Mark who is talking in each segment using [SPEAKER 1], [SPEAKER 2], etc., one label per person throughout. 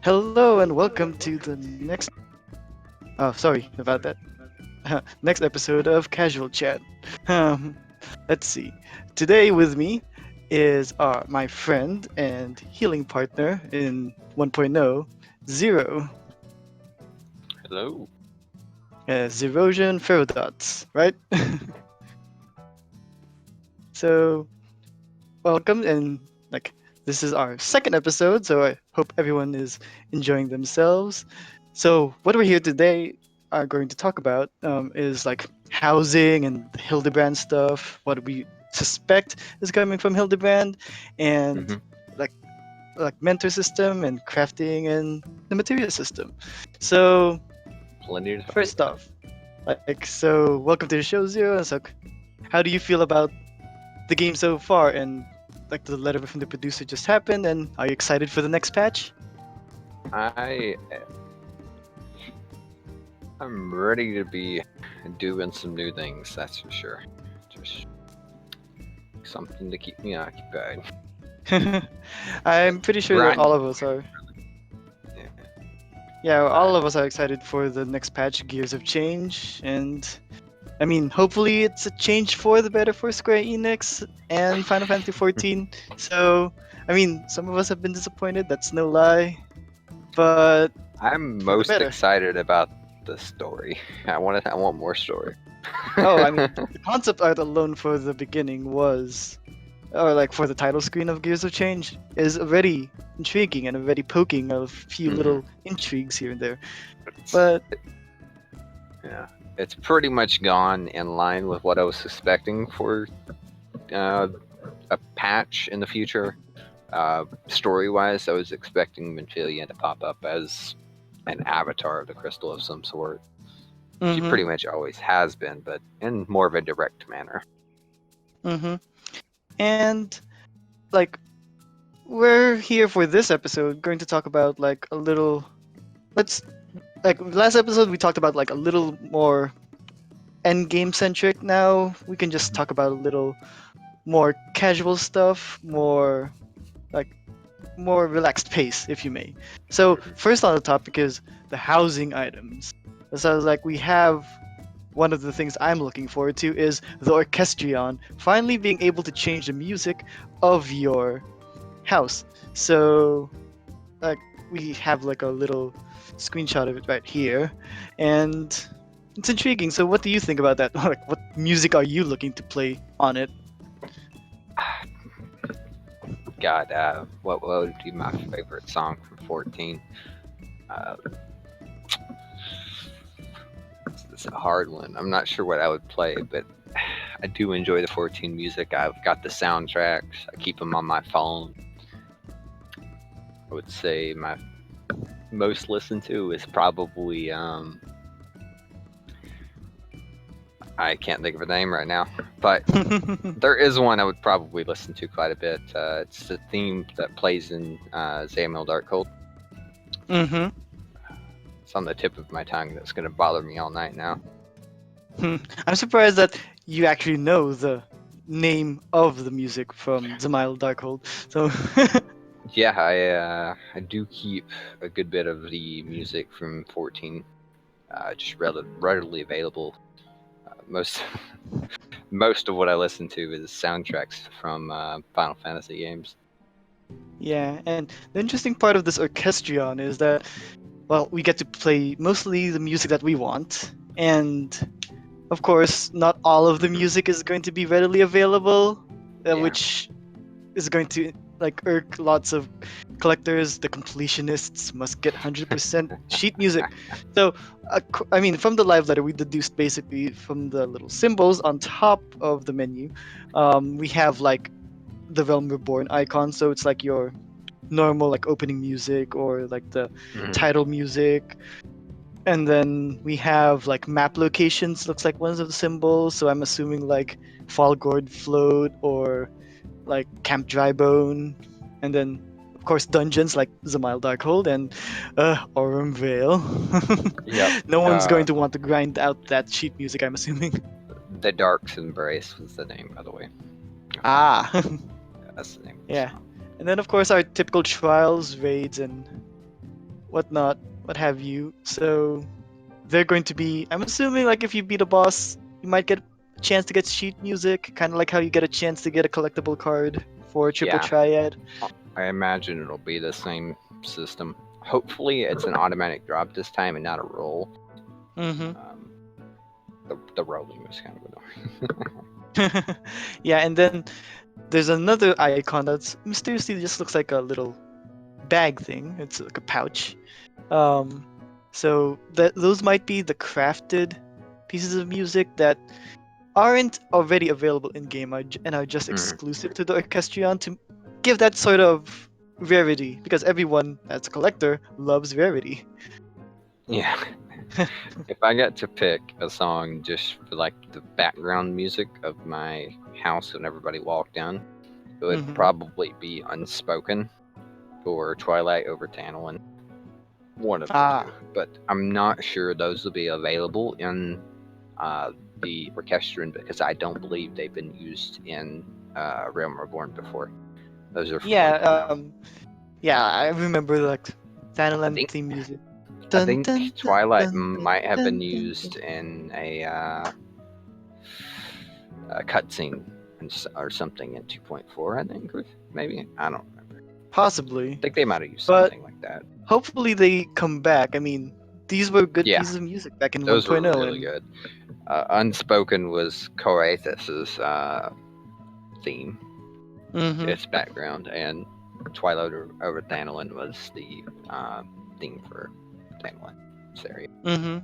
[SPEAKER 1] Hello and welcome to the next. Oh, sorry about that. Next episode of Casual Chat. Um, let's see. Today with me is my friend and healing partner in 1.0, Zero,
[SPEAKER 2] Hello.
[SPEAKER 1] Zerosion Ferodatz, right? So welcome and like this is our second episode, so I hope everyone is enjoying themselves. So what we're here today are going to talk about is like housing and Hildebrand stuff, what we suspect is coming from Hildebrand, and
[SPEAKER 2] hmm
[SPEAKER 1] like mentor system and crafting and the material system. So
[SPEAKER 2] Plenty to talk
[SPEAKER 1] first
[SPEAKER 2] about.
[SPEAKER 1] off, welcome to the show, Zero. So how do you feel about the game so far, and like the letter from the producer just happened, and are you excited for the next patch?
[SPEAKER 2] I I'm ready to be doing some new things. That's for sure. Just something to keep me occupied.
[SPEAKER 1] I'm pretty sure that
[SPEAKER 2] Grind.
[SPEAKER 1] all of us are.
[SPEAKER 2] Yeah.
[SPEAKER 1] Yeah,
[SPEAKER 2] Uh,
[SPEAKER 1] all of us are excited for the next patch, Gears of Change, and I mean, hopefully it's a change for the better for Square Enix and Final Fantasy 14. So, I mean, some of us have been disappointed. That's no lie, but
[SPEAKER 2] I'm
[SPEAKER 1] for the
[SPEAKER 2] most
[SPEAKER 1] better.
[SPEAKER 2] excited about the story. I want more story.
[SPEAKER 1] Oh, I mean, the concept art alone for the beginning was, or like for the title screen of Gears of Change, is already intriguing and already poking a few
[SPEAKER 2] hmm
[SPEAKER 1] little intrigues here and there.
[SPEAKER 2] It's
[SPEAKER 1] But
[SPEAKER 2] yeah. It's pretty much gone in line with what I was suspecting for uh, a patch in the future. Story-wise, I was expecting Minfilia to pop up as an avatar of the crystal of some sort. She
[SPEAKER 1] mm-hmm,
[SPEAKER 2] pretty much always has been, but in more of a direct manner.
[SPEAKER 1] mm-hmm. And like we're here for this episode going to talk about like a little, let's like last episode we talked about like a little more end game centric. Now we can just talk about a little more casual stuff, like more relaxed pace, if you may. So first on the topic is the housing items. So like we have one of the things I'm looking forward to is the orchestrion finally being able to change the music of your house. So like we have like a little screenshot of it right here, and it's intriguing. So what do you think about that? Like what music are you looking to play on it?
[SPEAKER 2] God, what would be my favorite song from 14? Uh, it's a hard one. I'm not sure what I would play, but I do enjoy the 14 music. I've got the soundtracks. I keep them on my phone. I would say my most listened to is probably I can't think of a name right now, but there is one I would probably listen to quite a bit. It's the theme that plays in Zamel Darkhold.
[SPEAKER 1] Mm-hmm.
[SPEAKER 2] It's on the tip of my tongue. That's going to bother me all night now.
[SPEAKER 1] I'm surprised that you actually know the name of the music from Zamile Darkhold. So
[SPEAKER 2] Yeah, I do keep a good bit of the music from 14, just readily available. Most most of what I listen to is soundtracks from Final Fantasy games.
[SPEAKER 1] yeah, and the interesting part of this orchestrion is that well, we get to play mostly the music that we want, and of course, not all of the music is going to be readily available,
[SPEAKER 2] Yeah.
[SPEAKER 1] which is going to like irk lots of collectors. The completionists must get 100% sheet music. So, I mean, from the live letter, we deduced basically from the little symbols on top of the menu, we have like the Realm Reborn icon. So it's like your normal like opening music or like the
[SPEAKER 2] Mhm.
[SPEAKER 1] title music, and then we have like map locations, looks like ones of the symbols. So I'm assuming like Falgord Float or like Camp Drybone. And then, of course, dungeons like Zamile Darkhold and Aurum Vale.
[SPEAKER 2] Yep.
[SPEAKER 1] No one's going to want to grind out that sheet music, I'm assuming.
[SPEAKER 2] The Dark's Embrace was the name, by the way.
[SPEAKER 1] Ah,
[SPEAKER 2] That's the name of the
[SPEAKER 1] yeah.
[SPEAKER 2] song.
[SPEAKER 1] And then, of course, our typical trials, raids, and whatnot, what have you. So they're going to be. I'm assuming like if you beat a boss, you might get a chance to get sheet music, kind of like how you get a chance to get a collectible card for Triple
[SPEAKER 2] Yeah,
[SPEAKER 1] Triad.
[SPEAKER 2] I imagine it'll be the same system. Hopefully, it's an automatic drop this time and not a roll.
[SPEAKER 1] Mm-hmm.
[SPEAKER 2] The rolling was kind of annoying.
[SPEAKER 1] Yeah, and then there's another icon that's mysteriously just looks like a little bag thing. It's like a pouch. Um, so those might be the crafted pieces of music that aren't already available in game and are just
[SPEAKER 2] Mhm.
[SPEAKER 1] exclusive to the Orchestrion to give that sort of rarity because everyone that's a collector loves rarity.
[SPEAKER 2] Yeah. If I got to pick a song just for like the background music of my house when everybody walked in, it would
[SPEAKER 1] Hmm.
[SPEAKER 2] probably be Unspoken or Twilight over Tantalin. One of the two.
[SPEAKER 1] Ah,
[SPEAKER 2] But I'm not sure those will be available in the Orchestrion because I don't believe they've been used in Realm Reborn before. Those are for
[SPEAKER 1] yeah,
[SPEAKER 2] 1.0.
[SPEAKER 1] yeah. I remember like
[SPEAKER 2] I
[SPEAKER 1] Thanalan
[SPEAKER 2] think
[SPEAKER 1] theme music.
[SPEAKER 2] I
[SPEAKER 1] Dun
[SPEAKER 2] think
[SPEAKER 1] dun dun
[SPEAKER 2] Twilight
[SPEAKER 1] dun dun
[SPEAKER 2] might have been
[SPEAKER 1] dun dun.
[SPEAKER 2] used in a cutscene or something in 2.4. I think, maybe I don't remember. I
[SPEAKER 1] Possibly,
[SPEAKER 2] think they might have used
[SPEAKER 1] but
[SPEAKER 2] something like that.
[SPEAKER 1] hopefully they come back. I mean, these were good
[SPEAKER 2] Yeah,
[SPEAKER 1] pieces of music back in
[SPEAKER 2] those were
[SPEAKER 1] 1.0,
[SPEAKER 2] really
[SPEAKER 1] and
[SPEAKER 2] good. Unspoken was Coathus's theme,
[SPEAKER 1] mm-hmm,
[SPEAKER 2] its background, and Twilight over Thanalan was the theme for Thanalan series.
[SPEAKER 1] mm-hmm.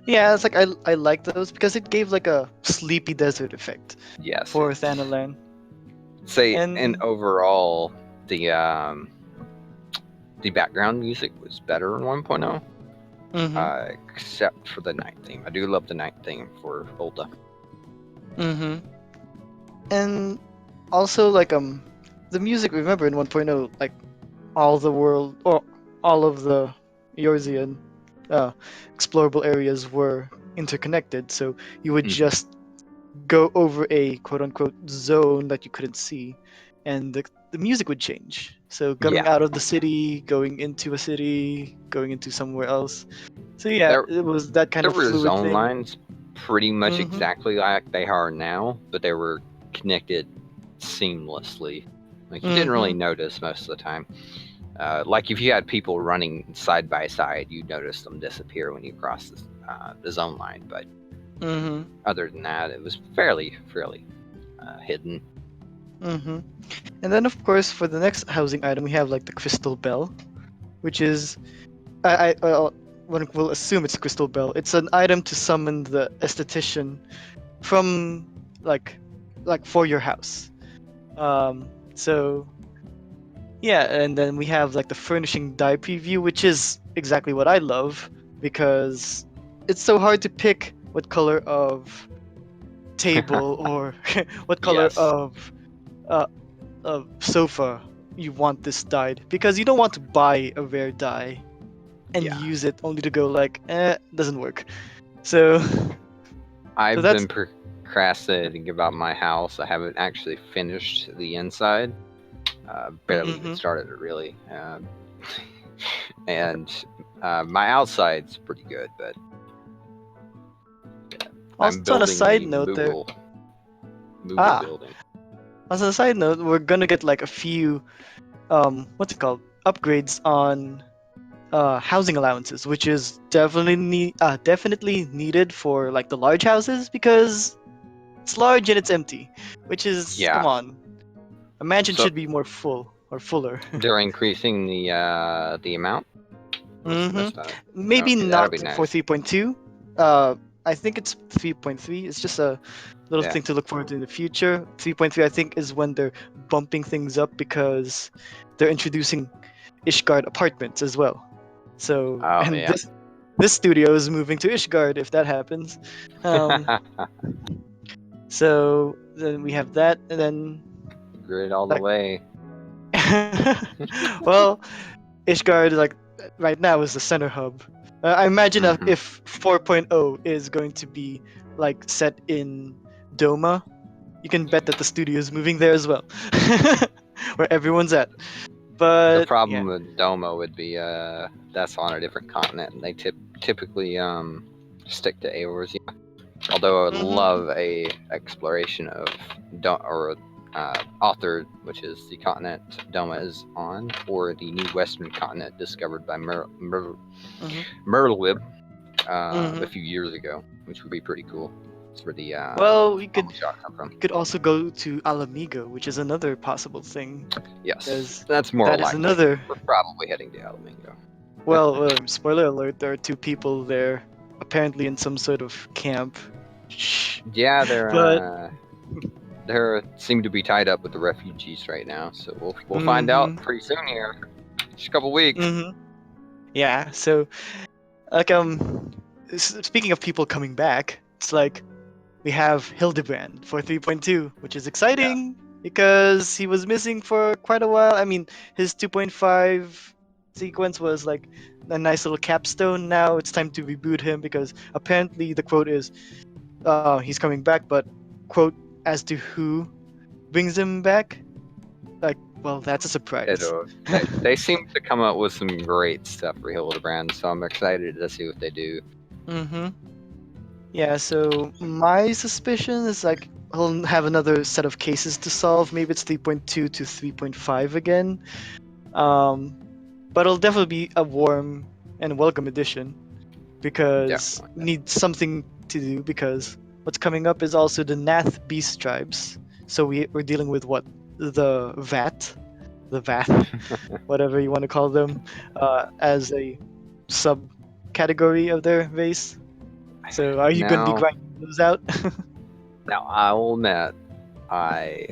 [SPEAKER 1] Yeah, it's like I like those because it gave like a sleepy desert effect
[SPEAKER 2] Yes,
[SPEAKER 1] for
[SPEAKER 2] it's
[SPEAKER 1] Thanalan.
[SPEAKER 2] say and
[SPEAKER 1] And
[SPEAKER 2] overall the background music was better in 1.0,
[SPEAKER 1] mm-hmm,
[SPEAKER 2] except for the night theme. I do love the night theme for Volta.
[SPEAKER 1] mm-hmm. And also like the music, remember in 1.0, like all the world or all of the Eorzean uh explorable areas were interconnected, so you would
[SPEAKER 2] Mhm.
[SPEAKER 1] just go over a quote unquote zone that you couldn't see, and the music would change. So coming
[SPEAKER 2] Yeah,
[SPEAKER 1] out of the city, going into a city, going into somewhere else. So yeah,
[SPEAKER 2] there
[SPEAKER 1] it was that kind
[SPEAKER 2] there
[SPEAKER 1] of
[SPEAKER 2] were
[SPEAKER 1] fluid
[SPEAKER 2] zone
[SPEAKER 1] thing.
[SPEAKER 2] lines pretty much
[SPEAKER 1] Mm-hmm.
[SPEAKER 2] exactly like they are now, but they were connected seamlessly. Like you didn't
[SPEAKER 1] Mm-hmm.
[SPEAKER 2] really notice most of the time. Like if you had people running side by side, you'd notice them disappear when you cross the zone line. But
[SPEAKER 1] Mm-hmm.
[SPEAKER 2] other than that, it was fairly hidden.
[SPEAKER 1] Mm-hmm. And then of course for the next housing item we have like the crystal bell, which is one will assume it's a crystal bell. It's an item to summon the esthetician from like for your house. So yeah, and then we have like the furnishing die preview, which is exactly what I love because it's so hard to pick what color of table or what color
[SPEAKER 2] Yes.
[SPEAKER 1] uh, of sofa you want this dyed because you don't want to buy a rare dye and
[SPEAKER 2] Yeah.
[SPEAKER 1] use it only to go like doesn't work. So so
[SPEAKER 2] I've
[SPEAKER 1] that's
[SPEAKER 2] been procrastinating about my house. I haven't actually finished the inside. Barely even
[SPEAKER 1] mm-hmm.
[SPEAKER 2] started it really. And my outside's pretty good, but
[SPEAKER 1] Also
[SPEAKER 2] I'm
[SPEAKER 1] on a
[SPEAKER 2] building
[SPEAKER 1] side
[SPEAKER 2] a
[SPEAKER 1] note there.
[SPEAKER 2] Moogle
[SPEAKER 1] Ah,
[SPEAKER 2] building.
[SPEAKER 1] also on a side note, we're gonna get like a few what's it called upgrades on housing allowances, which is definitely needed for like the large houses because it's large and it's empty, which is come
[SPEAKER 2] Yeah.
[SPEAKER 1] on, a mansion
[SPEAKER 2] So
[SPEAKER 1] should be more full or fuller.
[SPEAKER 2] they're increasing the amount.
[SPEAKER 1] Hmm.
[SPEAKER 2] That's not
[SPEAKER 1] Maybe
[SPEAKER 2] okay. That'll
[SPEAKER 1] not
[SPEAKER 2] be
[SPEAKER 1] for
[SPEAKER 2] nice.
[SPEAKER 1] 3.2. I think it's 3.3. It's just a little
[SPEAKER 2] Yeah.
[SPEAKER 1] thing to look forward to in the future. 3.3, I think, is when they're bumping things up because they're introducing Ishgard apartments as well. So,
[SPEAKER 2] Oh
[SPEAKER 1] and
[SPEAKER 2] yeah.
[SPEAKER 1] this studio is moving to Ishgard if that happens. Um, so then we have that, and then
[SPEAKER 2] Grid all the
[SPEAKER 1] like,
[SPEAKER 2] way.
[SPEAKER 1] well, Ishgard like right now is the center hub. I imagine
[SPEAKER 2] Hmm.
[SPEAKER 1] if 4.0 is going to be like set in Doma, you can bet that the studio is moving there as well, where everyone's at.
[SPEAKER 2] The
[SPEAKER 1] But
[SPEAKER 2] problem
[SPEAKER 1] yeah.
[SPEAKER 2] with Doma would be that's on a different continent, and they typically stick to Eorzea. Although I would
[SPEAKER 1] Mm-hmm.
[SPEAKER 2] love a exploration of Author, which is the continent Doma is on, or the new western continent discovered by
[SPEAKER 1] Mm-hmm.
[SPEAKER 2] Merlwib a
[SPEAKER 1] Mm-hmm.
[SPEAKER 2] few years ago, which would be pretty cool. It's where the
[SPEAKER 1] Well, we could
[SPEAKER 2] Mama shot come from.
[SPEAKER 1] we could also go to Alamigo, which is another possible thing,
[SPEAKER 2] Yes,
[SPEAKER 1] because
[SPEAKER 2] that's more
[SPEAKER 1] that is
[SPEAKER 2] likely.
[SPEAKER 1] another.
[SPEAKER 2] We're probably heading to Alamingo.
[SPEAKER 1] Well, spoiler alert: there are two people there, apparently in some sort of camp. Shh.
[SPEAKER 2] Yeah,
[SPEAKER 1] But
[SPEAKER 2] they're seem to be tied up with the refugees right now, so we'll find out
[SPEAKER 1] mm-hmm.
[SPEAKER 2] pretty soon here. Just a couple weeks.
[SPEAKER 1] Mm-hmm. Yeah. So like speaking of people coming back, it's like we have Hildebrand for 3.2, which is
[SPEAKER 2] Yeah,
[SPEAKER 1] exciting because he was missing for quite a while. I mean, his 2.5 sequence was like a nice little capstone. Now it's time to reboot him because apparently the quote is he's coming back, but quote as to who brings him back, like, well, that's a surprise.
[SPEAKER 2] they seem to come up with some great stuff for Hildebrand, so I'm excited to see what they do.
[SPEAKER 1] Mm-hmm. Yeah, so my suspicion is like he'll have another set of cases to solve. Maybe it's 3.2 to 3.5 again. Um, but it'll definitely be a warm and welcome addition because
[SPEAKER 2] Definitely.
[SPEAKER 1] we need something to do because what's coming up is also the Nath Beast tribes. So we're dealing with what? The Vath, whatever you want to call them, as a subcategory of their race. So are you going to be
[SPEAKER 2] Now,
[SPEAKER 1] grinding those out?
[SPEAKER 2] now I will admit, I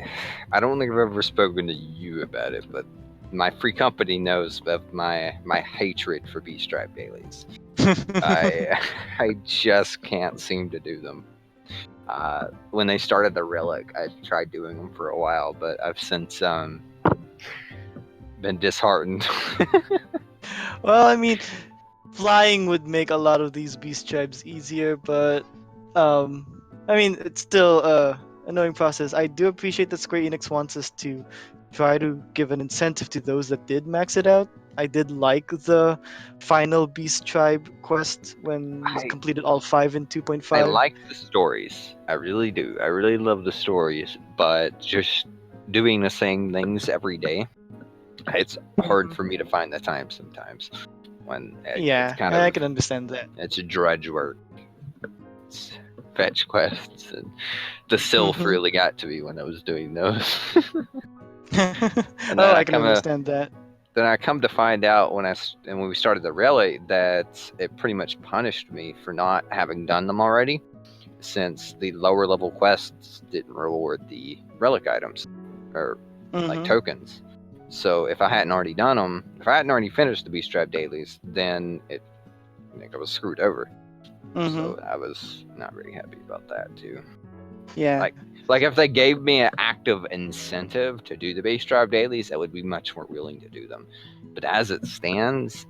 [SPEAKER 2] I don't think I've ever spoken to you about it, but my free company knows of my hatred for B Stripe dailies. I I just can't seem to do them. When they started the relic, I tried doing them for a while, but I've since been disheartened.
[SPEAKER 1] Well, I mean, flying would make a lot of these beast tribes easier, but I mean, it's still a annoying process. I do appreciate that Square Enix wants us to try to give an incentive to those that did max it out. I did like the final beast tribe quest when you
[SPEAKER 2] I
[SPEAKER 1] completed all five in
[SPEAKER 2] I
[SPEAKER 1] 2.5.
[SPEAKER 2] like the stories. I really do. I really love the stories, but just doing the same things every day, it's hard
[SPEAKER 1] Mhm.
[SPEAKER 2] for me to find the time sometimes. When it's
[SPEAKER 1] Yeah,
[SPEAKER 2] kind
[SPEAKER 1] I
[SPEAKER 2] of
[SPEAKER 1] can understand that.
[SPEAKER 2] it's a drudge work. It's fetch quests, and the sylph
[SPEAKER 1] Hmm.
[SPEAKER 2] really got to me when I was doing those. And
[SPEAKER 1] Oh, I can understand that.
[SPEAKER 2] then I come to find out and when we started the rally that it pretty much punished me for not having done them already, since the lower level quests didn't reward the relic items or like
[SPEAKER 1] Hmm.
[SPEAKER 2] tokens. So if I hadn't already done them, if I hadn't already finished the beast trap dailies, then I was screwed over.
[SPEAKER 1] Hmm.
[SPEAKER 2] So I was not very happy about that too.
[SPEAKER 1] Yeah.
[SPEAKER 2] Like if they gave me an active incentive to do the base drive dailies, I would be much more willing to do them. But as it stands,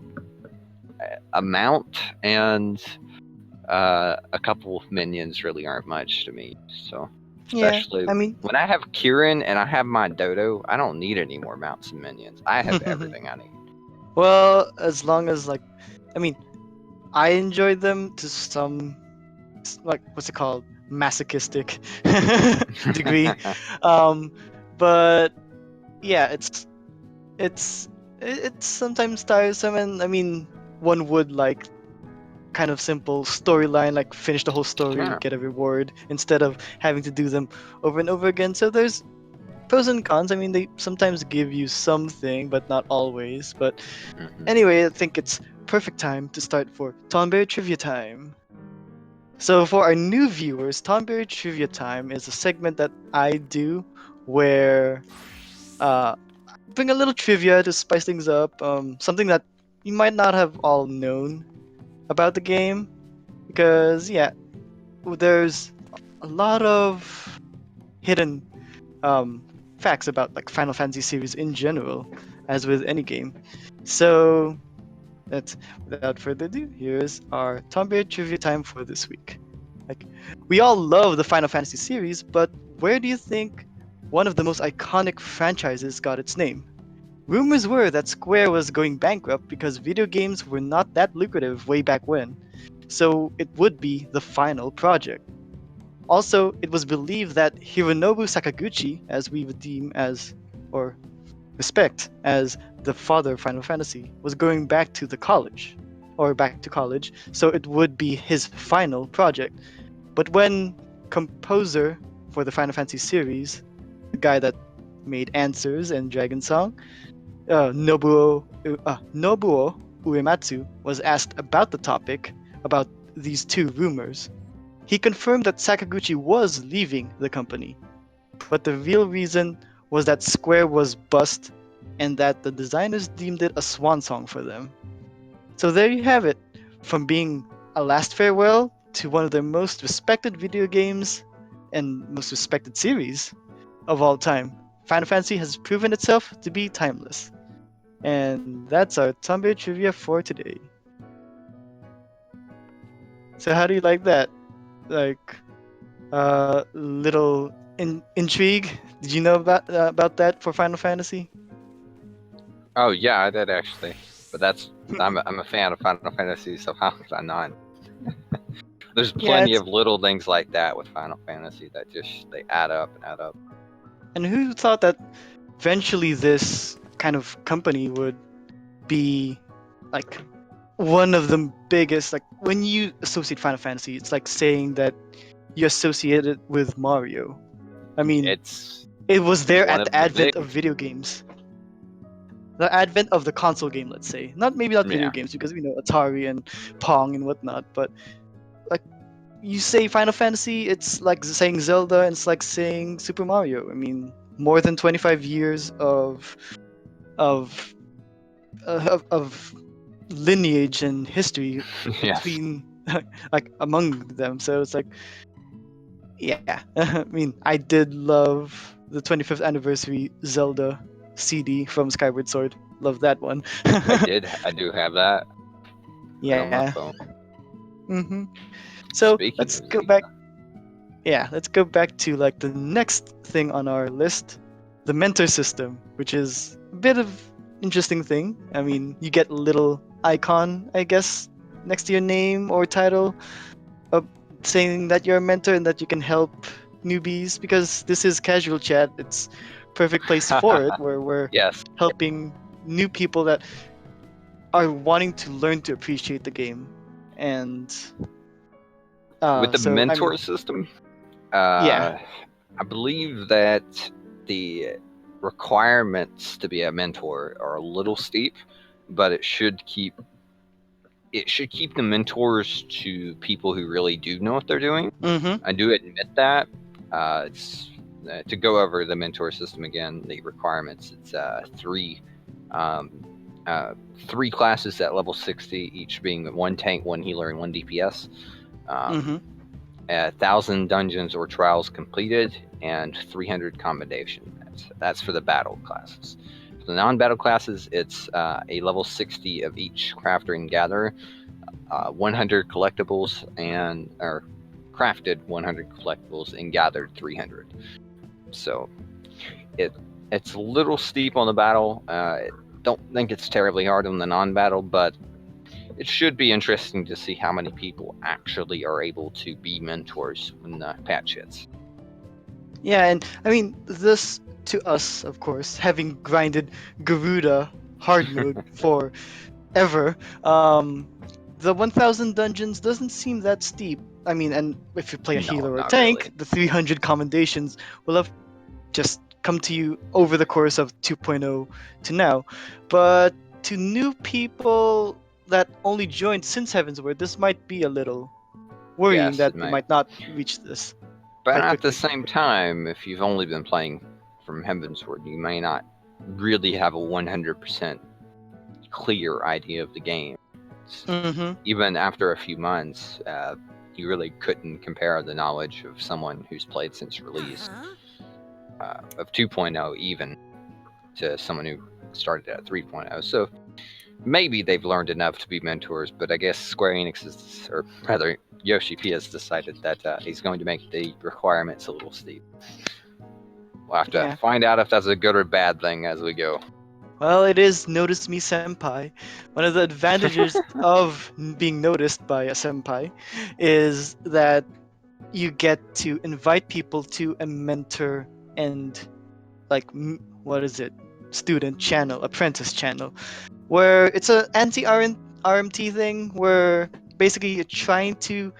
[SPEAKER 2] a mount and a couple of minions really aren't much to me. So
[SPEAKER 1] Yeah.
[SPEAKER 2] especially
[SPEAKER 1] I mean,
[SPEAKER 2] when I have Kieran and I have my Dodo, I don't need any more mounts and minions. I have everything I need.
[SPEAKER 1] well, as long as like, I mean, I enjoy them to some like what's it called, masochistic degree. Um, but yeah, it's it's sometimes tiresome, and I mean, one would like kind of simple storyline, like finish the whole story,
[SPEAKER 2] Yeah.
[SPEAKER 1] get a reward instead of having to do them over and over again. So there's pros and cons. I mean, they sometimes give you something, but not always. But
[SPEAKER 2] Mhm.
[SPEAKER 1] anyway, I think it's perfect time to start for Tonberry Trivia Time. So for our new viewers, Tonberry Trivia Time is a segment that I do where uh bring a little trivia to spice things up, something that you might not have all known about the game because yeah, there's a lot of hidden um, facts about like Final Fantasy series in general, as with any game. So let's, without further ado, here's our Tomb trivia time for this week. Like, we all love the Final Fantasy series, but where do you think one of the most iconic franchises got its name? Rumors were that Square was going bankrupt because video games were not that lucrative way back when, so it would be the final project. Also, it was believed that Hironobu Sakaguchi, as we would deem as, or respect as the father of Final Fantasy, was going back to the college, or back to college, so it would be his final project. But when composer for the Final Fantasy series, the guy that made Answers and Dragon Song, Nobuo Uematsu, was asked about the topic, about these two rumors, he confirmed that Sakaguchi was leaving the company, but the real reason was that Square was bust and that the designers deemed it a swan song for them. So there you have it. From being a last farewell to one of the most respected video games and most respected series of all time, Final Fantasy has proven itself to be timeless. And that's our Tomb trivia for today. So how do you like that? Like, little intrigue. Did you know about that for Final Fantasy?
[SPEAKER 2] Oh yeah, I did actually. But I'm a fan of Final Fantasy, so how could I not? There's
[SPEAKER 1] Yeah,
[SPEAKER 2] plenty of little things like that with Final Fantasy that just they add up and add up.
[SPEAKER 1] and who thought that eventually this kind of company would be like one of the biggest, like when you associate Final Fantasy, it's like saying that you associate it with Mario. I mean,
[SPEAKER 2] It's
[SPEAKER 1] it was there
[SPEAKER 2] one
[SPEAKER 1] at
[SPEAKER 2] of
[SPEAKER 1] the
[SPEAKER 2] the
[SPEAKER 1] advent
[SPEAKER 2] big,
[SPEAKER 1] of video games. The advent of the console game, let's say. Maybe not video
[SPEAKER 2] yeah.
[SPEAKER 1] games because we know Atari and Pong and whatnot, but like you say Final Fantasy, it's like saying Zelda and it's like saying Super Mario. I mean, more than 25 years of of lineage and history
[SPEAKER 2] Yes.
[SPEAKER 1] between like among them. So it's like, yeah. I mean, I did love the 25th anniversary Zelda CD from Skyward Sword. Love that one.
[SPEAKER 2] I do have that right on my
[SPEAKER 1] Yeah.
[SPEAKER 2] phone.
[SPEAKER 1] hmm So
[SPEAKER 2] Speaking
[SPEAKER 1] let's
[SPEAKER 2] of
[SPEAKER 1] go back.
[SPEAKER 2] Zelda,
[SPEAKER 1] Yeah, let's go back to like the next thing on our list, the mentor system, which is a bit of interesting thing. I mean, you get a little icon, I guess, next to your name or title, of saying that you're a mentor and that you can help newbies because this is casual chat. It's perfect place for it where we're
[SPEAKER 2] yes.
[SPEAKER 1] helping new people that are wanting to learn to appreciate the game. And
[SPEAKER 2] With the
[SPEAKER 1] so I mean,
[SPEAKER 2] mentor system,
[SPEAKER 1] yeah.
[SPEAKER 2] I believe that the requirements to be a mentor are a little steep, but it should keep the mentors to people who really do know what they're doing.
[SPEAKER 1] Mm-hmm.
[SPEAKER 2] I do admit that. It's to go over the mentor system again. The requirements. It's um, three classes at level 60, each being one tank, one healer, and one DPS.
[SPEAKER 1] Mm-hmm.
[SPEAKER 2] 1,000 dungeons or trials completed, and 300 commendation. That's for the battle classes. For the non-battle classes, it's a level 60 of each crafter and gatherer, 100 collectibles, or crafted 100 collectibles and gathered 300. So it's a little steep on the battle. Don't think it's terribly hard on the non-battle, but it should be interesting to see how many people actually are able to be mentors when the patch hits.
[SPEAKER 1] Yeah, and I mean, this to us, of course, having grinded Garuda hard mode for ever, the 1000 dungeons doesn't seem that steep. I mean, and if you play a
[SPEAKER 2] No,
[SPEAKER 1] healer or a
[SPEAKER 2] not really.
[SPEAKER 1] tank, the 300 commendations will have just come to you over the course of 2.0 to now. But to new people that only joined since Heavensward, this might be a little worrying
[SPEAKER 2] Yes,
[SPEAKER 1] that
[SPEAKER 2] it
[SPEAKER 1] they
[SPEAKER 2] might.
[SPEAKER 1] might not reach this
[SPEAKER 2] But
[SPEAKER 1] quite
[SPEAKER 2] at the
[SPEAKER 1] quickly.
[SPEAKER 2] same time, if you've only been playing from Heavensward, you may not really have a 100% clear idea of the game.
[SPEAKER 1] Mm-hmm.
[SPEAKER 2] Even after a few months, you really couldn't compare the knowledge of someone who's played since release of 2.0 even to someone who started at 3.0. So maybe they've learned enough to be mentors, but I guess Square Enix is, or rather Yoshi P has decided that he's going to make the requirements a little steep. We'll have to
[SPEAKER 1] Yeah.
[SPEAKER 2] find out if that's a good or bad thing as we go.
[SPEAKER 1] Well, it is notice me senpai. One of the advantages of being noticed by a senpai is that you get to invite people to a mentor and like what is it? Student channel, apprentice channel, where it's a anti RMT thing where basically you're trying to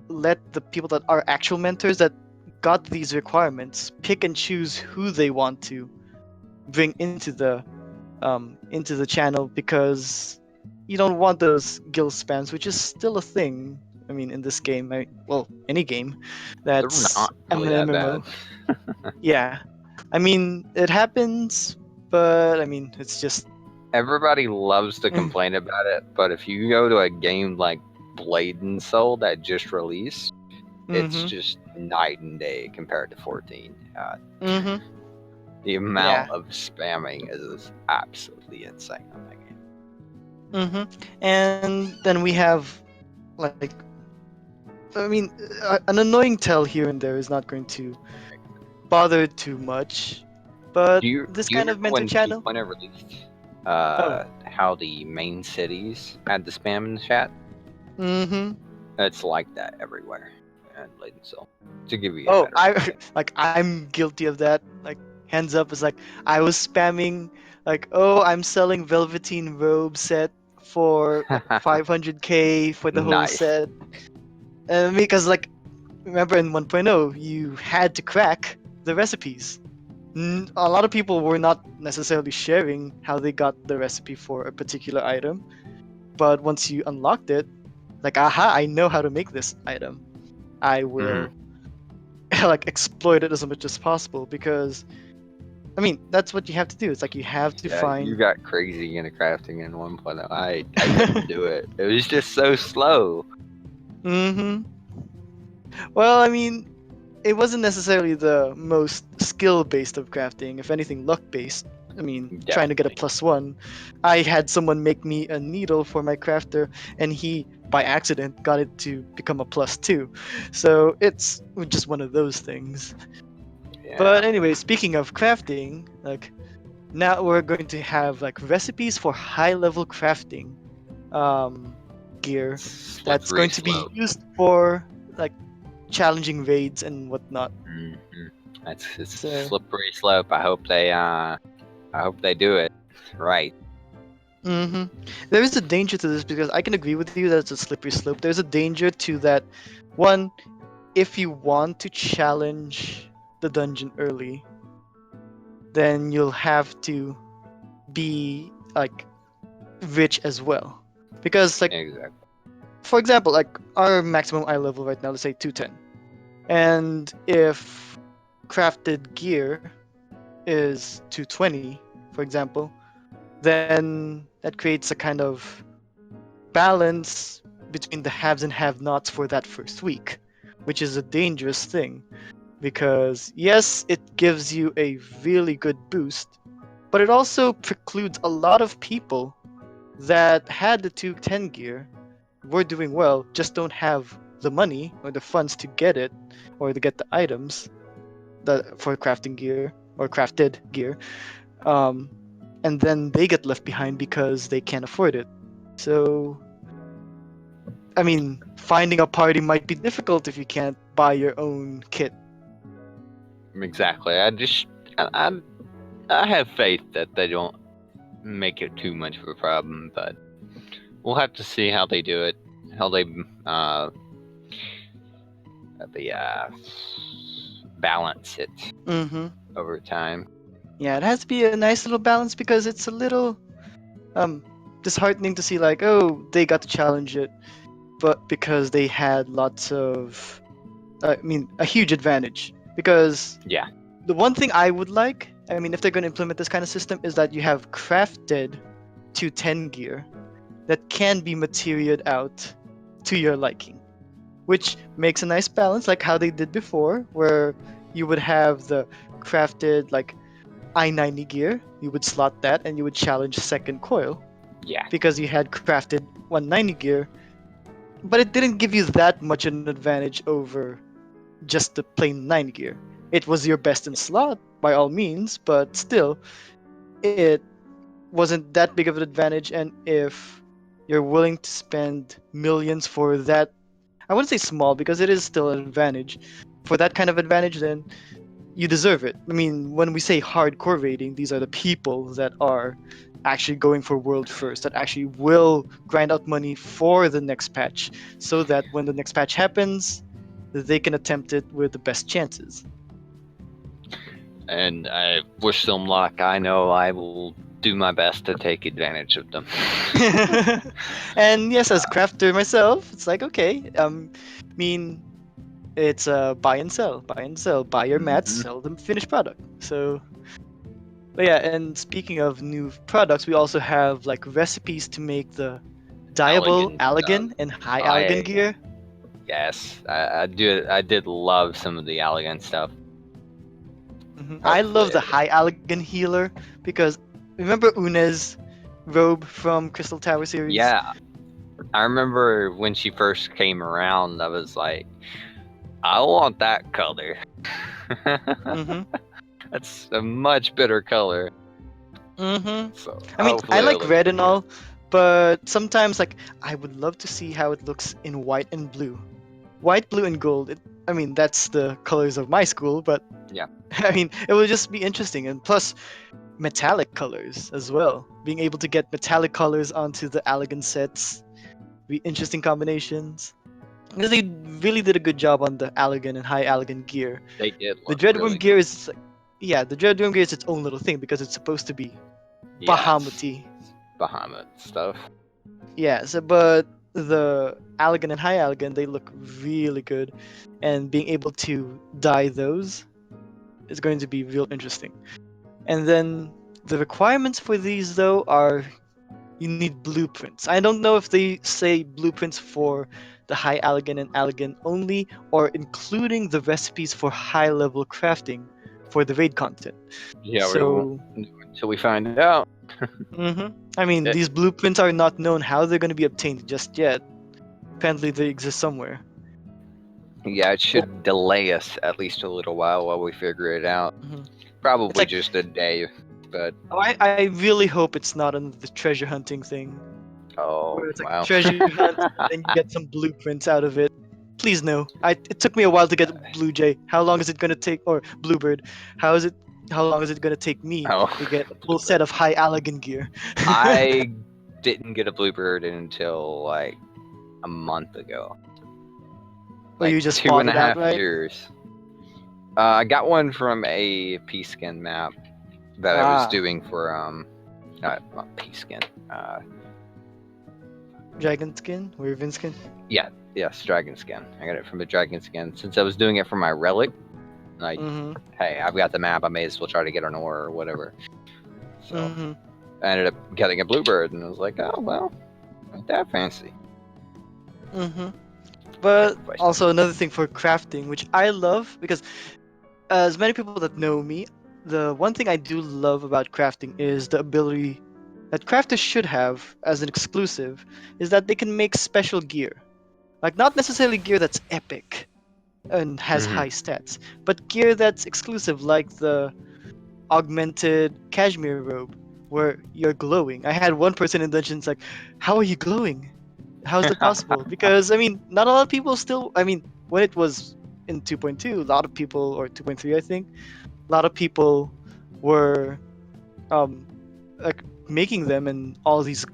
[SPEAKER 1] let the people that are actual mentors that got these requirements pick and choose who they want to bring into the channel because you don't want those guild spams, which is still a thing. I mean, in this game, well, any game
[SPEAKER 2] They're
[SPEAKER 1] that's
[SPEAKER 2] not
[SPEAKER 1] an
[SPEAKER 2] really that bad.
[SPEAKER 1] MMO. Yeah, I mean, it happens, but I mean, it's just.
[SPEAKER 2] Everybody loves to complain about it, but if you go to a game like Blade and Soul that just released, it's
[SPEAKER 1] Mm-hmm.
[SPEAKER 2] just night and day compared to 14.
[SPEAKER 1] Mm-hmm.
[SPEAKER 2] The
[SPEAKER 1] Yeah.
[SPEAKER 2] amount of spamming is absolutely insane on that game.
[SPEAKER 1] Mm-hmm. And then we have like, I mean, an annoying tell here and there is not going to bother too much, but this
[SPEAKER 2] Do you
[SPEAKER 1] kind of
[SPEAKER 2] remember
[SPEAKER 1] mentor
[SPEAKER 2] when
[SPEAKER 1] channel.
[SPEAKER 2] 2.0 released?
[SPEAKER 1] Oh.
[SPEAKER 2] How the main cities had the spam in the chat?
[SPEAKER 1] Mm-hmm.
[SPEAKER 2] It's like that everywhere in Blade and Soul. To give you a
[SPEAKER 1] Oh,
[SPEAKER 2] better
[SPEAKER 1] I
[SPEAKER 2] idea.
[SPEAKER 1] like I'm guilty of that. Like hands up is like I was spamming like, oh, I'm selling Velveteen robe set for like 500k for the whole
[SPEAKER 2] Nice.
[SPEAKER 1] set. And because like remember in 1.0 you had to crack the recipes. A lot of people were not necessarily sharing how they got the recipe for a particular item, but once you unlocked it, like aha, I know how to make this item. I
[SPEAKER 2] Hmm.
[SPEAKER 1] will like exploit it as much as possible because I mean that's what you have to do. It's like you have to
[SPEAKER 2] Yeah, you
[SPEAKER 1] find.
[SPEAKER 2] got crazy into crafting in 1.0. I couldn't do it. It was just so slow.
[SPEAKER 1] Mm-hmm. Well, I mean, it wasn't necessarily the most skill based of crafting. If anything, luck based. I mean, trying to get a
[SPEAKER 2] Definitely.
[SPEAKER 1] +1. I had someone make me a needle for my crafter, and he, by accident, got it to become a +2. So it's just one of those things.
[SPEAKER 2] Yeah.
[SPEAKER 1] But anyway, speaking of crafting, like now we're going to have like recipes for high level crafting um, gear that's
[SPEAKER 2] Slippery
[SPEAKER 1] going to be
[SPEAKER 2] slope.
[SPEAKER 1] used for like challenging raids and whatnot.
[SPEAKER 2] Hmm. That's it's
[SPEAKER 1] So,
[SPEAKER 2] slippery slope. I hope they do it right.
[SPEAKER 1] hmm there is a danger to this because I can agree with you that it's a slippery slope. There's a danger to that. One, if you want to challenge the dungeon early, then you'll have to be like rich as well. Because like
[SPEAKER 2] Exactly.
[SPEAKER 1] for example, like our maximum eye level right now, let's say 210. And if crafted gear is 220, for example, then that creates a kind of balance between the haves and have nots for that first week, which is a dangerous thing because, yes, it gives you a really good boost, but it also precludes a lot of people that had the 210 gear, were doing well, just don't have the money or the funds to get it or to get the items for crafting gear or crafted gear, um, and then they get left behind because they can't afford it. So, I mean, finding a party might be difficult if you can't buy your own kit.
[SPEAKER 2] Exactly. I have faith that they don't make it too much of a problem, but we'll have to see how they do it, how they balance it
[SPEAKER 1] Mm-hmm.
[SPEAKER 2] over time.
[SPEAKER 1] Yeah, it has to be a nice little balance because it's a little um disheartening to see like, oh, they got to challenge it, but because they had lots of, I mean, a huge advantage. Because
[SPEAKER 2] Yeah.
[SPEAKER 1] the one thing I would like, I mean, if they're going to implement this kind of system, is that you have crafted 210 gear that can be materialed out to your liking, which makes a nice balance, like how they did before, where you would have the crafted like I-90 gear, you would slot that, and you would challenge second coil
[SPEAKER 2] Yeah.
[SPEAKER 1] because you had crafted 190 gear, but it didn't give you that much an advantage over just the plain 90 gear. It was your best in slot by all means, but still, it wasn't that big of an advantage, and if you're willing to spend millions for that, I wouldn't say small because it is still an advantage. For that kind of advantage, then you deserve it. I mean, when we say hardcore rating, these are the people that are actually going for world first, that actually will grind out money for the next patch, so that when the next patch happens, they can attempt it with the best chances.
[SPEAKER 2] And I wish them luck. I know I will do my best to take advantage of them.
[SPEAKER 1] And yes, as crafter myself, it's like okay, I mean, it's buy and sell, buy and sell, buy your mats,
[SPEAKER 2] Mhm.
[SPEAKER 1] sell them finished product. So, but yeah, and speaking of new products, we also have like recipes to make the dyeable
[SPEAKER 2] Elegant stuff.
[SPEAKER 1] Allegan and high Allegan
[SPEAKER 2] I
[SPEAKER 1] gear.
[SPEAKER 2] Yes, I do. I did love some of the elegant stuff.
[SPEAKER 1] I
[SPEAKER 2] Hopefully,
[SPEAKER 1] love the high Allegan healer because remember Une's robe from Crystal Tower series?
[SPEAKER 2] yeah. I remember when she first came around. I was like, I want that color.
[SPEAKER 1] Mm-hmm.
[SPEAKER 2] That's a much better color.
[SPEAKER 1] Mm-hmm.
[SPEAKER 2] So
[SPEAKER 1] I mean, I
[SPEAKER 2] hopefully it
[SPEAKER 1] like
[SPEAKER 2] looks
[SPEAKER 1] red
[SPEAKER 2] pretty
[SPEAKER 1] and
[SPEAKER 2] good.
[SPEAKER 1] all, but sometimes like I would love to see how it looks in white and blue. White, blue, and gold. I mean, that's the colors of my school, but
[SPEAKER 2] Yeah.
[SPEAKER 1] I mean, it would just be interesting. And plus, metallic colors as well. Being able to get metallic colors onto the Allegan sets, be interesting combinations. Because they really did a good job on the Allegan and high Allegan gear.
[SPEAKER 2] They did
[SPEAKER 1] The
[SPEAKER 2] look
[SPEAKER 1] Dreadworm
[SPEAKER 2] really
[SPEAKER 1] gear
[SPEAKER 2] good.
[SPEAKER 1] is like, yeah, the Dreadworm gear is its own little thing because it's supposed to be
[SPEAKER 2] Yeah, it's
[SPEAKER 1] Bahamut-y.
[SPEAKER 2] Bahamut stuff.
[SPEAKER 1] Yeah, so but the Allegan and high Allegan, they look really good, and being able to dye those is going to be real interesting. And then the requirements for these though are you need blueprints. I don't know if they say blueprints for the high Allegan and Allegan only, or including the recipes for high level crafting for the raid content.
[SPEAKER 2] Yeah, we won't
[SPEAKER 1] So,
[SPEAKER 2] know until we find out.
[SPEAKER 1] I mean,
[SPEAKER 2] It,
[SPEAKER 1] these blueprints are not known how they're going to be obtained just yet. Apparently, they exist somewhere.
[SPEAKER 2] yeah, it should delay us at least a little while we figure it out.
[SPEAKER 1] Mhm. It's
[SPEAKER 2] Probably
[SPEAKER 1] like,
[SPEAKER 2] just a day, but
[SPEAKER 1] I really hope it's not on the treasure hunting thing,
[SPEAKER 2] oh
[SPEAKER 1] where it's like
[SPEAKER 2] wow.
[SPEAKER 1] treasure hunt and then you get some blueprints out of it. Please no. It took me a while to get Blue Jay. How long is it gonna take, or Bluebird? How is it? How long is it gonna take me
[SPEAKER 2] Oh,
[SPEAKER 1] to get a full set
[SPEAKER 2] Bluebird.
[SPEAKER 1] of high Allegan gear?
[SPEAKER 2] I didn't get a Bluebird until like a month ago.
[SPEAKER 1] Or
[SPEAKER 2] Like
[SPEAKER 1] you just
[SPEAKER 2] two
[SPEAKER 1] bought
[SPEAKER 2] and a
[SPEAKER 1] it
[SPEAKER 2] half
[SPEAKER 1] outright?
[SPEAKER 2] years. I got one from a P-Skin map that I was
[SPEAKER 1] Ah,
[SPEAKER 2] doing for not P-Skin.
[SPEAKER 1] dragon skin, Wyvern skin.
[SPEAKER 2] Yes, Dragon Skin. I got it from a Dragon Skin since I was doing it for my relic. Like,
[SPEAKER 1] Mm-hmm.
[SPEAKER 2] hey, I've got the map. I may as well try to get an ore or whatever. So
[SPEAKER 1] Mm-hmm.
[SPEAKER 2] I ended up getting a Bluebird, and I was like, oh well, not that fancy.
[SPEAKER 1] Mm-hmm.
[SPEAKER 2] Okay,
[SPEAKER 1] But also another thing for crafting, which I love because as many people that know me, the one thing I do love about crafting is the ability that crafters should have as an exclusive is that they can make special gear. Like not necessarily gear that's epic and has
[SPEAKER 2] Mm-hmm.
[SPEAKER 1] high stats, but gear that's exclusive like the augmented cashmere robe where you're glowing. I had one person in dungeons like, "How are you glowing? How is that possible?" Because I mean, not a lot of people still. I mean, when it was in 2.2, a lot of people, or 2.3, I think, a lot of people were um like making them, and all this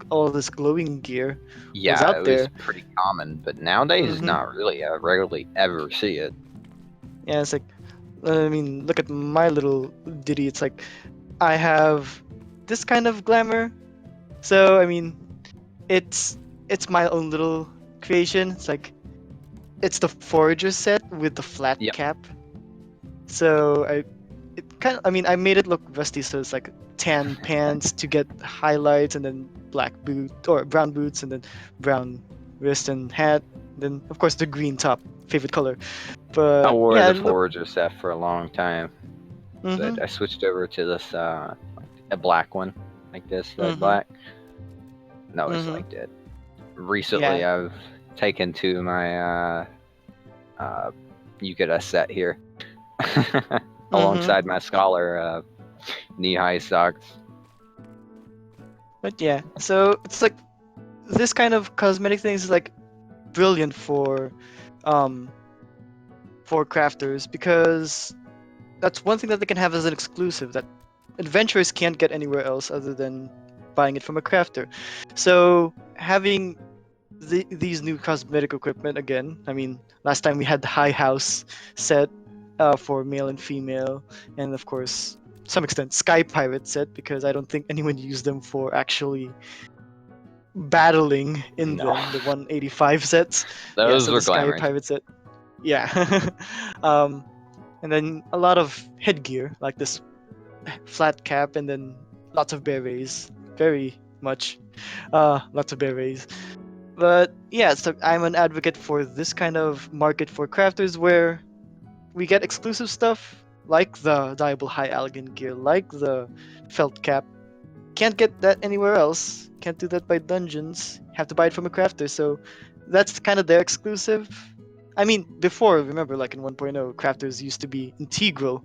[SPEAKER 1] glowing gear was
[SPEAKER 2] Yeah,
[SPEAKER 1] out
[SPEAKER 2] it was
[SPEAKER 1] there.
[SPEAKER 2] pretty common, but nowadays,
[SPEAKER 1] Hmm.
[SPEAKER 2] not really. I rarely ever see it.
[SPEAKER 1] Yeah, it's like, I mean, look at my little ditty. It's like I have this kind of glamour. So I mean, it's it's my own little creation. It's like it's the forager set with the flat
[SPEAKER 2] Yep.
[SPEAKER 1] cap. So I mean, I made it look rusty, so it's like tan pants to get highlights, and then black boot or brown boots, and then brown wrist and hat. Then of course the green top, favorite color.
[SPEAKER 2] I
[SPEAKER 1] But
[SPEAKER 2] wore
[SPEAKER 1] yeah,
[SPEAKER 2] the
[SPEAKER 1] it look.
[SPEAKER 2] Forager set for a long time,
[SPEAKER 1] Mhm.
[SPEAKER 2] but I switched over to this a black one, like this, that
[SPEAKER 1] Mhm.
[SPEAKER 2] black. And I always
[SPEAKER 1] Mhm.
[SPEAKER 2] liked it. Recently,
[SPEAKER 1] Yeah.
[SPEAKER 2] I've taken to my uh, Yukata set here,
[SPEAKER 1] Mhm.
[SPEAKER 2] alongside my Scholar knee-high socks.
[SPEAKER 1] But yeah, so it's like this kind of cosmetic things is like brilliant um for crafters because that's one thing that they can have as an exclusive that adventurers can't get anywhere else other than buying it from a crafter. So having these new cosmetic equipment again. I mean, last time we had the High House set for male and female, and of course, to some extent, Sky Pirate set because I don't think anyone used them for actually battling in
[SPEAKER 2] No,
[SPEAKER 1] them. The 185 sets, yeah.
[SPEAKER 2] those
[SPEAKER 1] So the
[SPEAKER 2] were
[SPEAKER 1] Sky
[SPEAKER 2] glamorous.
[SPEAKER 1] Pirate set, yeah. um, and then a lot of headgear like this flat cap, and then lots of berets. Very much, lots of berets. But yeah, so I'm an advocate for this kind of market for crafters where we get exclusive stuff like the Diable High Allegan gear, like the felt cap. Can't get that anywhere else. Can't do that by dungeons. Have to buy it from a crafter. So that's kind of their exclusive. I mean, before, remember, like in 1.0, crafters used to be integral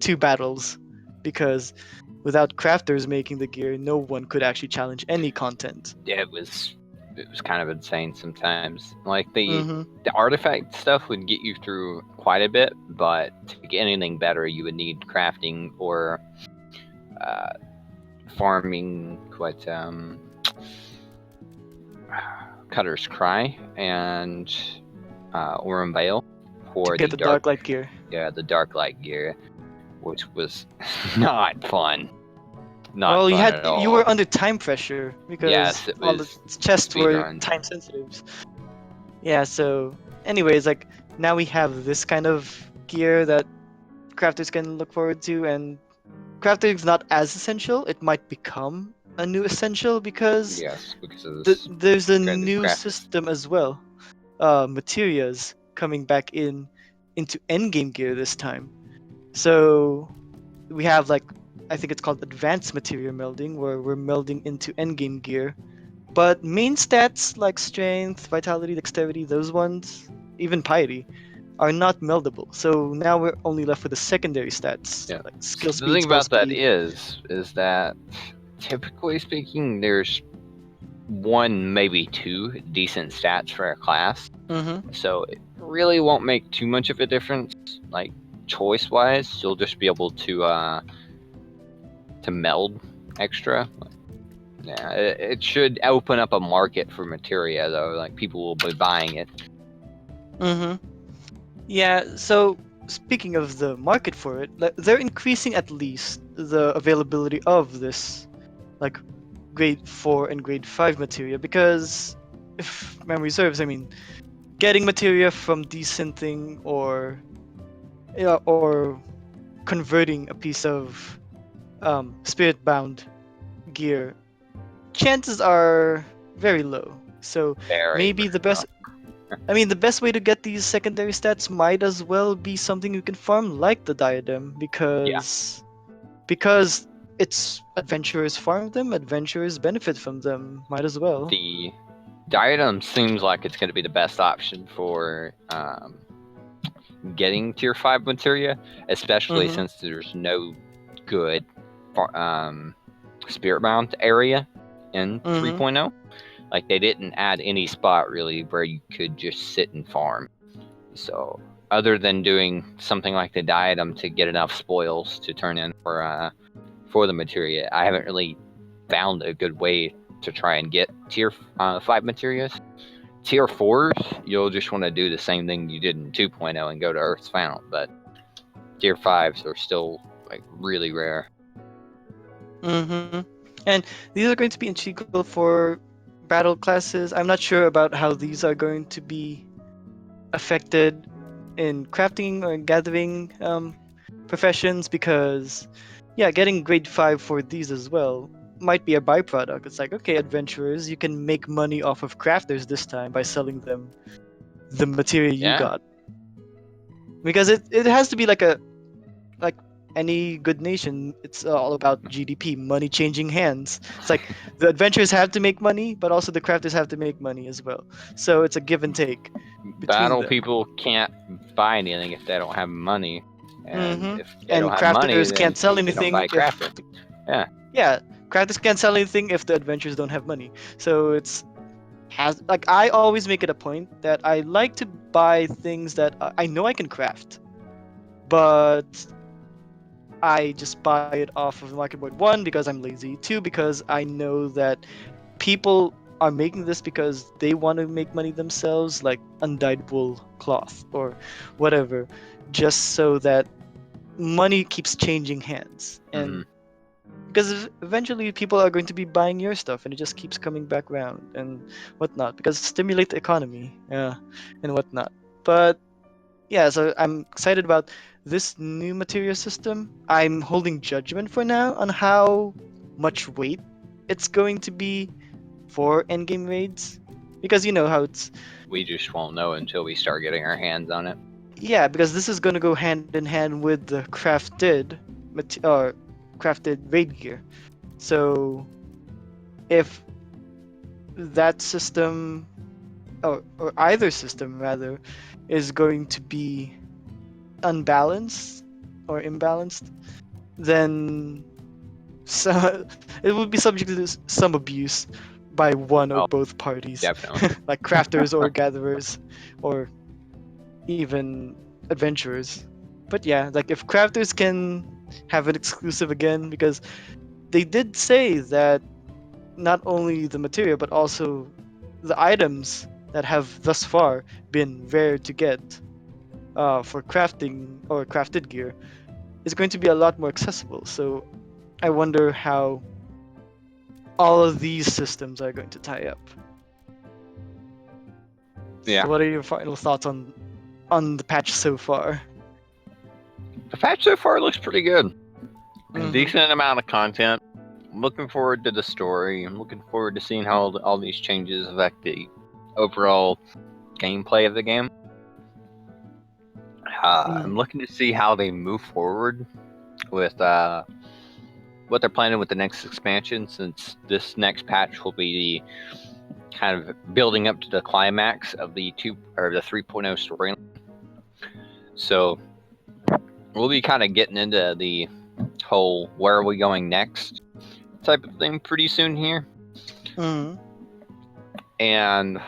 [SPEAKER 1] to battles because without crafters making the gear, no one could actually challenge any content.
[SPEAKER 2] Yeah, it was kind of insane sometimes. Like the
[SPEAKER 1] Mm-hmm.
[SPEAKER 2] the artifact stuff would get you through quite a bit, but to get anything better, you would need crafting or uh, farming. What Cutter's Cry and Aurum Vale
[SPEAKER 1] To
[SPEAKER 2] for
[SPEAKER 1] get
[SPEAKER 2] the
[SPEAKER 1] the
[SPEAKER 2] dark,
[SPEAKER 1] dark light gear.
[SPEAKER 2] the dark light gear, which was not fun. Not
[SPEAKER 1] Well,
[SPEAKER 2] fun at
[SPEAKER 1] you
[SPEAKER 2] all.
[SPEAKER 1] were under time pressure because
[SPEAKER 2] Yes, it
[SPEAKER 1] all the
[SPEAKER 2] was
[SPEAKER 1] chests
[SPEAKER 2] speed
[SPEAKER 1] were
[SPEAKER 2] run.
[SPEAKER 1] time sensitive. Yeah, so anyways, like now we have this kind of gear that crafters can look forward to, and crafting is not as essential. It might become a new essential because
[SPEAKER 2] Yes, because of this
[SPEAKER 1] there's a
[SPEAKER 2] credit
[SPEAKER 1] new
[SPEAKER 2] crafters.
[SPEAKER 1] system as well. Materials coming back into endgame gear this time. So we have like I think it's called advanced material melding, where we're melding into endgame gear. But main stats like strength, vitality, dexterity, those ones, even piety, are not meldable. So now we're only left with the secondary stats
[SPEAKER 2] Yeah.
[SPEAKER 1] like skill
[SPEAKER 2] So the
[SPEAKER 1] speed,
[SPEAKER 2] thing
[SPEAKER 1] spell
[SPEAKER 2] about that
[SPEAKER 1] speed.
[SPEAKER 2] is that typically speaking, there's one, maybe two decent stats for a class.
[SPEAKER 1] Mm-hmm.
[SPEAKER 2] So it really won't make too much of a difference. Like choice wise, you'll just be able to meld extra. Yeah, it should open up a market for materia though. Like people will be buying it.
[SPEAKER 1] Mm-hmm. Yeah, so speaking of the market for it, they're increasing at least the availability of this like grade 4 and grade 5 materia because if memory serves, I mean, getting materia from decenting or yeah, or converting a piece of spirit bound gear, chances are very low. So
[SPEAKER 2] Very,
[SPEAKER 1] maybe
[SPEAKER 2] very
[SPEAKER 1] the
[SPEAKER 2] well.
[SPEAKER 1] best I mean, the best way to get these secondary stats might as well be something you can farm like the diadem
[SPEAKER 2] Yeah.
[SPEAKER 1] because it's adventurers farm them, adventurers benefit from them, might as well.
[SPEAKER 2] The diadem seems like it's going to be the best option for getting tier 5 materia, especially
[SPEAKER 1] Mm-hmm.
[SPEAKER 2] since there's no good spirit bound area in
[SPEAKER 1] Mm-hmm.
[SPEAKER 2] 3.0. Like they didn't add any spot really where you could just sit and farm. So other than doing something like the diadem to get enough spoils to turn in for the materia, I haven't really found a good way to try and get tier 5 materials. Tier 4s, you'll just want to do the same thing you did in 2.0 and go to Earth's Fount, but tier 5s are still like really rare.
[SPEAKER 1] Mm-hmm. And these are going to be integral for battle classes. I'm not sure about how these are going to be affected in crafting or gathering professions because, yeah, getting grade 5 for these as well might be a byproduct. It's like, okay, adventurers, you can make money off of crafters this time by selling them the material you
[SPEAKER 2] Yeah,
[SPEAKER 1] got. Because it has to be like any good nation, it's all about GDP, money changing hands. It's like the adventurers have to make money, but also the crafters have to make money as well. So it's a give and take between
[SPEAKER 2] battle
[SPEAKER 1] them.
[SPEAKER 2] people can't buy anything if they don't have money, and
[SPEAKER 1] Mm-hmm.
[SPEAKER 2] if they don't
[SPEAKER 1] And
[SPEAKER 2] have money,
[SPEAKER 1] crafters
[SPEAKER 2] then
[SPEAKER 1] can't sell
[SPEAKER 2] they don't buy
[SPEAKER 1] anything if
[SPEAKER 2] crafting. Yeah,
[SPEAKER 1] yeah, Kratos can't sell anything if the adventurers don't have money. So it's has like I always make it a point that I like to buy things that I know I can craft, but I just buy it off of the market board. One, because I'm lazy. Two, because I know that people are making this because they want to make money themselves, like undyed wool cloth or whatever, just so that money keeps changing hands.
[SPEAKER 2] Hmm.
[SPEAKER 1] And because eventually people are going to be buying your stuff and it just keeps coming back around and whatnot because stimulate the economy, yeah, and whatnot. But yeah, so I'm excited about this new material system. I'm holding judgment for now on how much weight it's going to be for endgame raids because you know how it's,
[SPEAKER 2] We just won't know until we start getting our hands on it.
[SPEAKER 1] yeah, because this is going to go hand in hand with the crafted raid gear. So if that system, or either system rather, is going to be unbalanced or imbalanced, then so, it would be subject to some abuse by one or
[SPEAKER 2] Oh,
[SPEAKER 1] both parties,
[SPEAKER 2] definitely.
[SPEAKER 1] like crafters or gatherers, or even adventurers. But yeah, like if crafters can have an exclusive again, because they did say that not only the material but also the items that have thus far been rare to get for crafting or crafted gear is going to be a lot more accessible. So I wonder how all of these systems are going to tie up.
[SPEAKER 2] Yeah.
[SPEAKER 1] So what are your final thoughts on the patch so far?
[SPEAKER 2] The patch so far looks pretty good. A
[SPEAKER 1] Mm-hmm.
[SPEAKER 2] decent amount of content. I'm looking forward to the story. I'm looking forward to seeing how all these changes affect the overall gameplay of the game. I'm
[SPEAKER 1] Mm-hmm.
[SPEAKER 2] looking to see how they move forward with what they're planning with the next expansion, since this next patch will be the kind of building up to the climax of the 3.0 story. So we'll be kind of getting into the whole where are we going next type of thing pretty soon here.
[SPEAKER 1] Mm-hmm.
[SPEAKER 2] And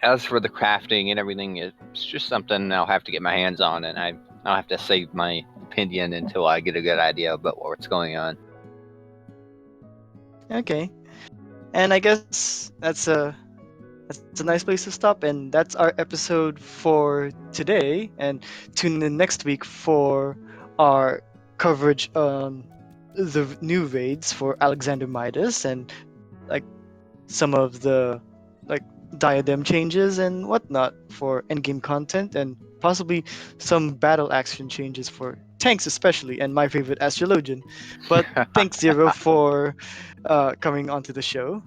[SPEAKER 2] as for the crafting and everything, it's just something I'll have to get my hands on, and I'll have to save my opinion until I get a good idea about what's going on.
[SPEAKER 1] Okay. And I guess that's a nice place to stop, and that's our episode for today. And tune in next week for our coverage on the new raids for Alexander Midas and like some of the like diadem changes and whatnot for endgame content and possibly some battle action changes for tanks especially and my favorite astrologian. But thanks Zero for coming onto the show.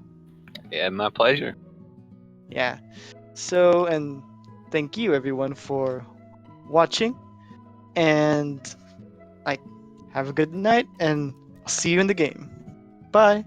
[SPEAKER 2] Yeah, my pleasure.
[SPEAKER 1] Yeah. So, and thank you everyone for watching and like have a good night and I'll see you in the game. Bye.